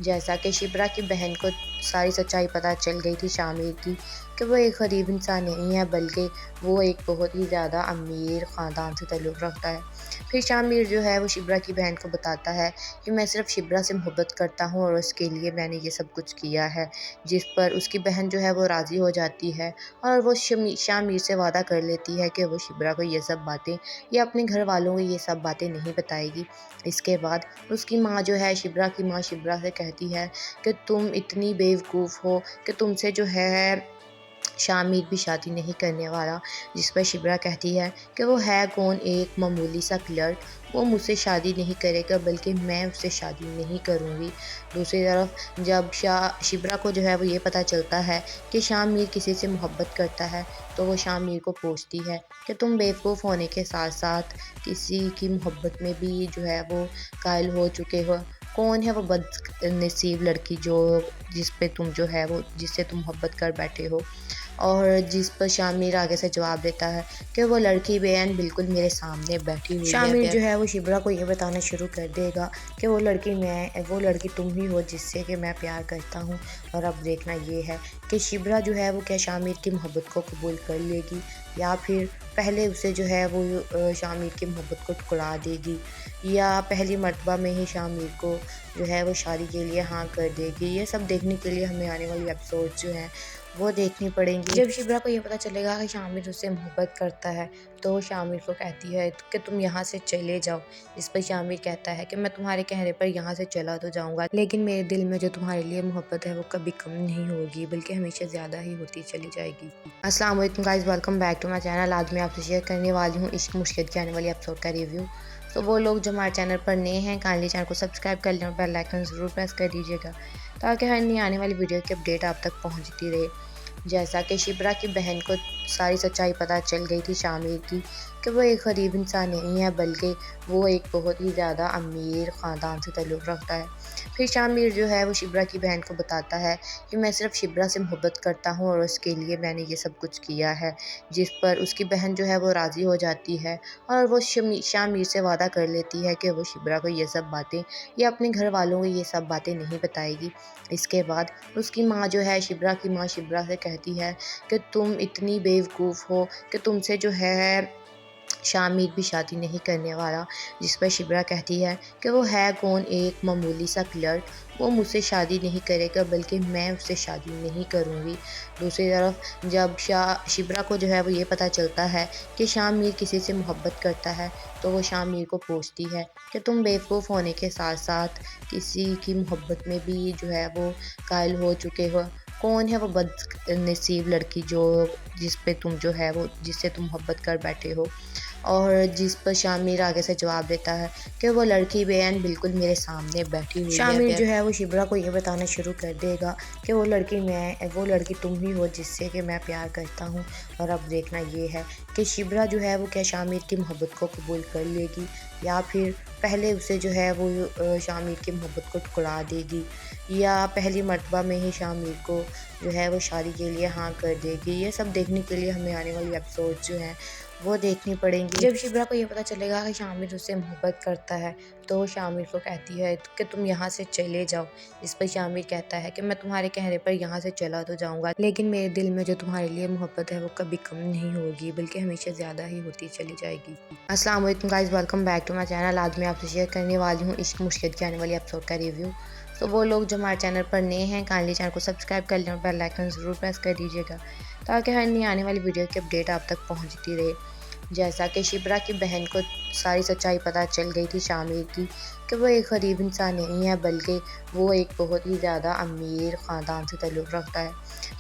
जैसा कि शिब्रा की बहन को सारी सच्चाई पता चल गई थी शामिर की, कि वो एक गरीब इंसान नहीं है बल्कि वो एक बहुत ही ज़्यादा अमीर ख़ानदान से ताल्लुक़ रखता है। फिर शामिर जो है वो शिब्रा की बहन को बताता है कि मैं सिर्फ शिब्रा से मोहब्बत करता हूँ और उसके लिए मैंने ये सब कुछ किया है, जिस पर उसकी बहन जो है वो राज़ी हो जाती है और वो शामिर से वादा कर लेती है कि वो शिब्रा को ये सब बातें या अपने घर वालों को ये सब बातें नहीं बताएगी। इसके बाद उसकी माँ जो है शिब्रा की माँ शिब्रा से कहती है कि तुम इतनी बेवकूफ़ हो कि तुमसे जो है शामिर भी शादी नहीं करने वाला, जिस पर शिब्रा कहती है कि वो है कौन, एक मामूली सा क्लर्क, वो मुझसे शादी नहीं करेगा बल्कि मैं उससे शादी नहीं करूँगी। दूसरी तरफ जब शिब्रा को जो है वो ये पता चलता है कि शामिर किसी से मोहब्बत करता है, तो वो शामिर को पूछती है कि तुम बेवकूफ़ होने के साथ साथ किसी की मोहब्बत में भी जो है वो कायल हो चुके हो। कौन है वो बदनसीब लड़की जिस पे तुम जो है वो जिससे तुम मोहब्बत कर बैठे हो। और जिस पर शामिर आगे से जवाब देता है कि वो लड़की बेअन बिल्कुल मेरे सामने बैठी हुई है। शामिर जो है वो शिब्रा को ये बताना शुरू कर देगा कि वो लड़की तुम ही हो जिससे कि मैं प्यार करता हूँ। और अब देखना ये है कि शिब्रा जो है वो क्या शामिर की मोहब्बत को कबूल कर लेगी, या फिर पहले उसे जो है वो शामिर की मोहब्बत को ठुकरा देगी, या पहली मर्तबा में ही शामिर को जो है वो शादी के लिए हाँ कर देगी। ये सब देखने के लिए हमें आने वाली एपिसोड जो हैं वो देखनी पड़ेंगी। जब शिब्रा को ये पता चलेगा कि शामिर उससे मोहब्बत करता है तो वो शामिर को कहती है कि तुम यहाँ से चले जाओ। इस पर शामिर कहता है कि मैं तुम्हारे कहने पर यहाँ से चला तो जाऊँगा, लेकिन मेरे दिल में जो तुम्हारे लिए मोहब्बत है वो कभी कम नहीं होगी, बल्कि हमेशा ज़्यादा ही होती चली जाएगी। अस्सलाम वालेकुम guys, welcome back to my channel. आज मैं आपसे शेयर करने वाली हूँ इश्क मुश्किल की आने वाली एपिसोड का रिव्यू। तो वो लोग जो हमारे चैनल पर नए हैं काइंडली चैनल को सब्सक्राइब कर लें और बेल आइकन ज़रूर प्रेस कर दीजिएगा, ताकि हर नई आने वाली वीडियो की अपडेट आप तक पहुँचती रहे। जैसा कि शिब्रा की बहन को सारी सच्चाई पता चल गई थी शामिर की, कि वो एक गरीब इंसान नहीं है, बल्कि वो एक बहुत ही ज़्यादा अमीर ख़ानदान से ताल्लुक़ रखता है। फिर शामिर जो है वो शिब्रा की बहन को बताता है कि मैं सिर्फ शिब्रा से मोहब्बत करता हूँ और उसके लिए मैंने ये सब कुछ किया है, जिस पर उसकी बहन जो है वो राज़ी हो जाती है और वो शामिर से वादा कर लेती है कि वो शिब्रा को ये सब बातें या अपने घर वालों को ये सब बातें नहीं बताएगी। इसके बाद उसकी माँ जो है शिब्रा की माँ शिब्रा से कहती है कि तुम इतनी बेवकूफ़ हो कि तुमसे जो है शामिर भी शादी नहीं करने वाला। जिस पर शिब्रा कहती है कि वो है कौन, एक मामूली सा क्लर्क, वो मुझसे शादी नहीं करेगा बल्कि मैं उससे शादी नहीं करूँगी। दूसरी तरफ जब शिब्रा को जो है वो ये पता चलता है कि शामिर किसी से मोहब्बत करता है तो वो शामिर को पूछती है कि तुम बेवकूफ़ होने के साथ साथ किसी की मोहब्बत में भी जो है वो कायल हो चुके हो। कौन है वो बदनसीब लड़की जिस पे तुम जो है वो जिससे तुम मोहब्बत कर बैठे हो। और जिस पर शामिर आगे से जवाब देता है कि वो लड़की बेअन बिल्कुल मेरे सामने बैठी हुई है। शामिर जो है वो शिब्रा को ये बताना शुरू कर देगा कि वो लड़की तुम ही हो जिससे कि मैं प्यार करता हूँ। और अब देखना ये है कि शिब्रा जो है वो क्या शामिर की मोहब्बत को कबूल कर लेगी, या फिर पहले उसे जो है वो शामिर की मोहब्बत को ठुकरा देगी, या पहली मर्तबा में ही शामिर को जो है वो शादी के लिए हाँ कर देगी। ये सब देखने के लिए हमें आने वाली एपिसोड जो हैं वो देखनी पड़ेंगी। जब शिब्रा को ये पता चलेगा कि शामिर उससे मोहब्बत करता है तो वो शामिर को कहती है कि तुम यहाँ से चले जाओ। इस पर शामिर कहता है कि मैं तुम्हारे कहने पर यहाँ से चला तो जाऊँगा, लेकिन मेरे दिल में जो तुम्हारे लिए मोहब्बत है वो कभी कम नहीं होगी, बल्कि हमेशा ज़्यादा ही होती चली जाएगी। अस्सलाम वालेकुम guys, welcome back to my channel. आज मैं आपसे शेयर करने वाली हूँ इश्क मुश्किल की आने वाली एपिसोड का रिव्यू। तो वो लोग जो हमारे चैनल पर नए हैं काइंडली चैनल को सब्सक्राइब कर लें और बेल आइकन ज़रूर प्रेस कर दीजिएगा, ताकि हर नई आने वाली वीडियो की अपडेट आप तक पहुँचती रहे। जैसा कि शिब्रा की बहन को सारी सच्चाई पता चल गई थी शामिर की, कि वो एक गरीब इंसान नहीं है, बल्कि वो एक बहुत ही ज़्यादा अमीर ख़ानदान से ताल्लुक़ रखता है।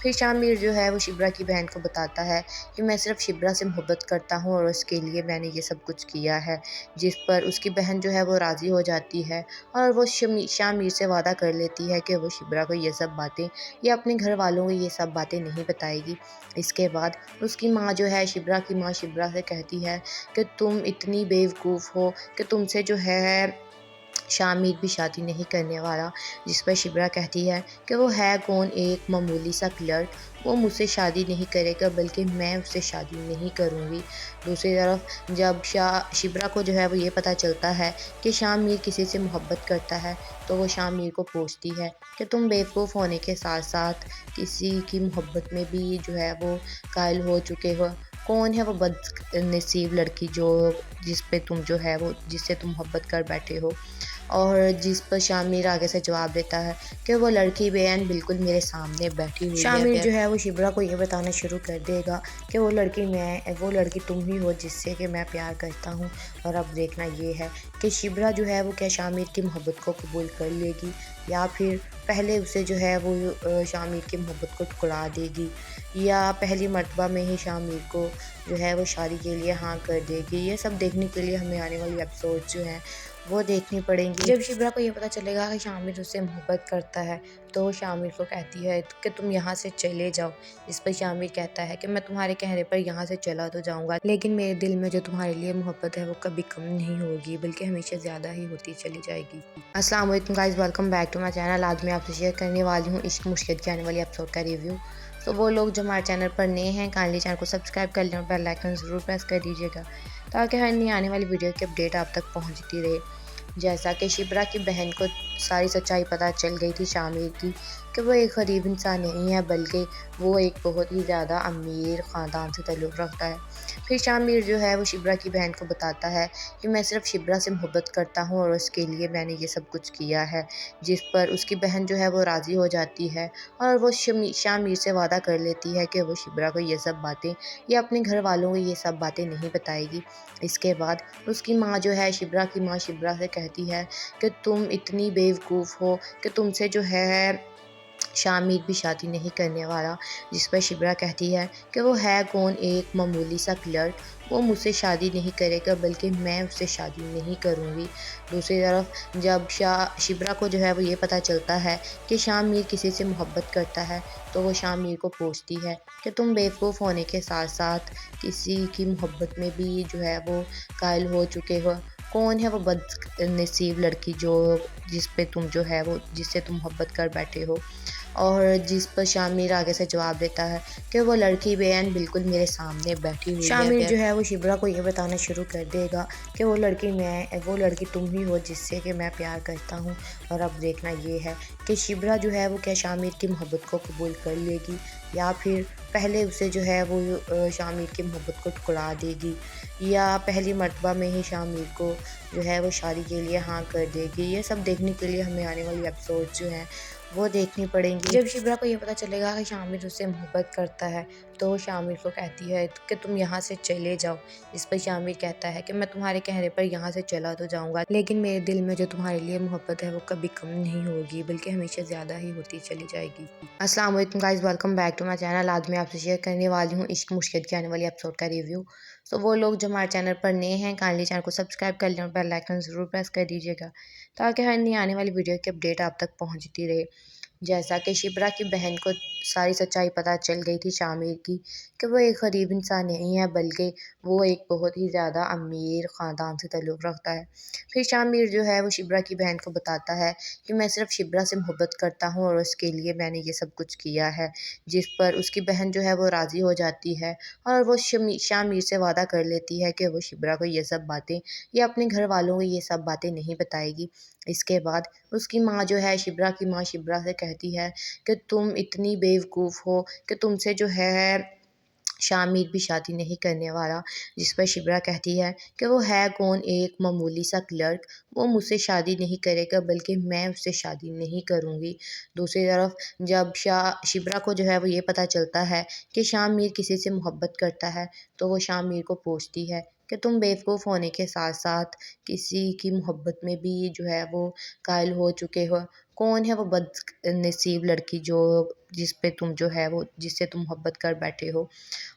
फिर शामिर जो है वो शिब्रा की बहन को बताता है कि मैं सिर्फ शिब्रा से मोहब्बत करता हूँ और उसके लिए मैंने ये सब कुछ किया है, जिस पर उसकी बहन जो है वो राज़ी हो जाती है और वो शामिर से वादा कर लेती है कि वो शिब्रा को ये सब बातें या अपने घर वालों को ये सब बातें नहीं बताएगी। इसके बाद उसकी माँ जो है शिब्रा की माँ शिब्रा से कहती है कि तुम इतनी बेवकूफ़ हो कि तुमसे जो है शामिर भी शादी नहीं करने वाला। जिस पर शिब्रा कहती है कि वो है कौन, एक मामूली सा क्लर्क, वो मुझसे शादी नहीं करेगा बल्कि मैं उससे शादी नहीं करूँगी। दूसरी तरफ जब शिब्रा को जो है वो ये पता चलता है कि शामिर किसी से मोहब्बत करता है तो वो शामिर को पूछती है कि तुम बेवकूफ़ होने के साथ साथ किसी की मोहब्बत में भी जो है वो कायल हो चुके हो। कौन है वो बदनसीब लड़की जिस पे तुम जो है वो जिससे तुम मोहब्बत कर बैठे हो। और जिस पर शामिर आगे से जवाब देता है कि वो लड़की बेअन बिल्कुल मेरे सामने बैठी हुई है। शामिर जो है वो शिब्रा को ये बताना शुरू कर देगा कि वो लड़की तुम ही हो जिससे कि मैं प्यार करता हूँ। और अब देखना ये है कि शिब्रा जो है वो क्या शामिर की मोहब्बत को कबूल कर लेगी, या फिर पहले उसे जो है वो शामिर की मोहब्बत को ठुकरा देगी, या पहली मर्तबा में ही शामिर को जो है वो शादी के लिए हाँ कर देगी। ये सब देखने के लिए हमें आने वाली एपिसोड जो हैं वो देखनी पड़ेंगी। जब शिब्रा को ये पता चलेगा कि शामिर उससे मोहब्बत करता है तो वो शामिर को कहती है कि तुम यहाँ से चले जाओ। इस पर शामिर कहता है कि मैं तुम्हारे कहने पर यहाँ से चला तो जाऊँगा, लेकिन मेरे दिल में जो तुम्हारे लिए मोहब्बत है वो कभी कम नहीं होगी, बल्कि हमेशा ज़्यादा ही होती चली जाएगी। अस्सलाम वालेकुम guys, welcome back to my channel. आज मैं आपसे शेयर करने वाली हूँ इश्क मुश्किल की आने वाली एपिसोड का रिव्यू। तो वो लोग जो हमारे चैनल पर नए हैं काइंडली चैनल को सब्सक्राइब कर लें और बेल आइकन ज़रूर प्रेस कर दीजिएगा, ताकि हर नई आने वाली वीडियो की अपडेट आप तक पहुँचती रहे। जैसा कि शिब्रा की बहन को सारी सच्चाई पता चल गई थी शामिर की, कि वो एक गरीब इंसान नहीं है, बल्कि वो एक बहुत ही ज़्यादा अमीर ख़ानदान से ताल्लुक़ रखता है। फिर शामिर जो है वो शिब्रा की बहन को बताता है कि मैं सिर्फ़ शिब्रा से मोहब्बत करता हूँ और उसके लिए मैंने ये सब कुछ किया है, जिस पर उसकी बहन जो है वो राज़ी हो जाती है और वो शामिर से वादा कर लेती है कि वो शिब्रा को ये सब बातें या अपने घर वालों को ये सब बातें नहीं बताएगी। इसके बाद उसकी माँ जो है, शिब्रा की माँ शिब्रा से कहती है कि तुम इतनी बेवकूफ़ हो कि तुमसे जो है शामिर भी शादी नहीं करने वाला। जिस पर शिब्रा कहती है कि वो है कौन, एक मामूली सा क्लर्क, वो मुझसे शादी नहीं करेगा, बल्कि मैं उससे शादी नहीं करूँगी। दूसरी तरफ जब शिब्रा को जो है वो ये पता चलता है कि शामिर किसी से मोहब्बत करता है, तो वो शामिर को पूछती है कि तुम बेवकूफ़ होने के साथ साथ किसी की मोहब्बत में भी जो है वो कायल हो चुके हो। कौन है वो बदनसीब लड़की जिस पे तुम जो है वो जिससे तुम मोहब्बत कर बैठे हो? और जिस पर शामिर आगे से जवाब देता है कि वो लड़की बेअन बिल्कुल मेरे सामने बैठी हुई है। शामिर जो है वो शिब्रा को ये बताना शुरू कर देगा कि वो लड़की तुम ही हो जिससे कि मैं प्यार करता हूँ। और अब देखना ये है कि शिब्रा जो है वो क्या शामिर की मोहब्बत को कबूल कर लेगी, या फिर पहले उसे जो है वो शामिर की मोहब्बत को ठुकरा देगी, या पहली मर्तबा में ही शामिर को जो है वो शादी के लिए हाँ कर देगी। ये सब देखने के लिए हमें आने वाली एपिसोड जो हैं वो देखनी पड़ेंगी। जब शिब्रा को ये पता चलेगा कि शामिर उससे मोहब्बत करता है, तो वो शामिर को कहती है कि तुम यहाँ से चले जाओ। इस पर शामिर कहता है कि मैं तुम्हारे कहने पर यहाँ से चला तो जाऊँगा, लेकिन मेरे दिल में जो तुम्हारे लिए मोहब्बत है वो कभी कम नहीं होगी, बल्कि हमेशा ज़्यादा ही होती चली जाएगी। अस्सलाम वालेकुम guys, welcome back to my channel. आज मैं आपसे शेयर करने वाली हूँ इश्क मुश्किल की आने वाली एपिसोड का रिव्यू। तो वो लोग जो हमारे चैनल पर नए हैं, काइंडली चैनल को सब्सक्राइब कर लें और बेल आइकन ज़रूर प्रेस कर दीजिएगा, ताकि हर नई आने वाली वीडियो की अपडेट आप तक पहुँचती रहे। जैसा कि शिप्रा की बहन को सारी सच्चाई पता चल गई थी शामिर की, कि वो एक गरीब इंसान नहीं है, बल्कि वो एक बहुत ही ज़्यादा अमीर ख़ानदान से ताल्लुक़ रखता है। फिर शामिर जो है वो शिप्रा की बहन को बताता है कि मैं सिर्फ़ शिप्रा से मोहब्बत करता हूँ और उसके लिए मैंने ये सब कुछ किया है, जिस पर उसकी बहन जो है वो राज़ी हो जाती है और वो शामिर से वादा कर लेती है कि वो शिप्रा को ये सब बातें या अपने घर वालों को ये सब बातें नहीं बताएगी। इसके बाद उसकी माँ जो है, शिब्रा की माँ शिब्रा से कहती है कि तुम इतनी बेवकूफ़ हो कि तुमसे जो है शामिर भी शादी नहीं करने वाला। जिस पर शिब्रा कहती है कि वो है कौन, एक मामूली सा क्लर्क, वो मुझसे शादी नहीं करेगा, बल्कि मैं उससे शादी नहीं करूँगी। दूसरी तरफ जब शिब्रा को जो है वो ये पता चलता है कि शामिर किसी से मोहब्बत करता है, तो वो शामिर को पूछती है कि तुम बेवकूफ़ होने के साथ साथ किसी की मोहब्बत में भी जो है वो कायल हो चुके हो। कौन है वो बदनसीब लड़की जिस पे तुम जो है वो जिससे तुम मोहब्बत कर बैठे हो?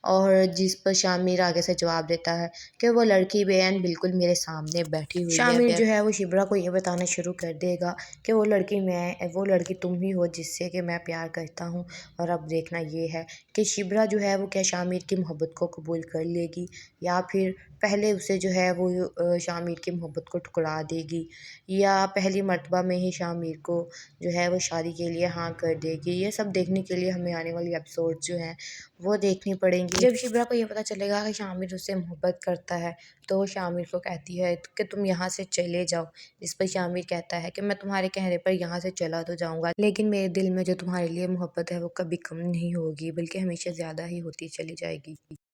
और जिस पर शामिर आगे से जवाब देता है कि वो लड़की बेअन बिल्कुल मेरे सामने बैठी हुई है। शामिर जो है वो शिब्रा को ये बताना शुरू कर देगा कि वो लड़की तुम ही हो जिससे कि मैं प्यार करता हूँ। और अब देखना ये है कि शिब्रा जो है वो क्या शामिर की मोहब्बत को कबूल कर लेगी, या फिर पहले उसे जो है वो शामिर की मोहब्बत को ठुकरा देगी, या पहली मर्तबा में ही शामिर को जो है वो शादी के लिए हाँ कर देगी। ये सब देखने के लिए हमें आने वाली एपिसोड जो हैं वो देखनी पड़ेंगी। जब शिब्रा को ये पता चलेगा कि शामिर उससे मोहब्बत करता है, तो वो शामिर को कहती है कि तुम यहाँ से चले जाओ। इस पर शामिर कहता है कि मैं तुम्हारे कहने पर यहाँ से चला तो जाऊँगा, लेकिन मेरे दिल में जो तुम्हारे लिए मोहब्बत है वो कभी कम नहीं होगी, बल्कि हमेशा ज़्यादा ही होती चली जाएगी।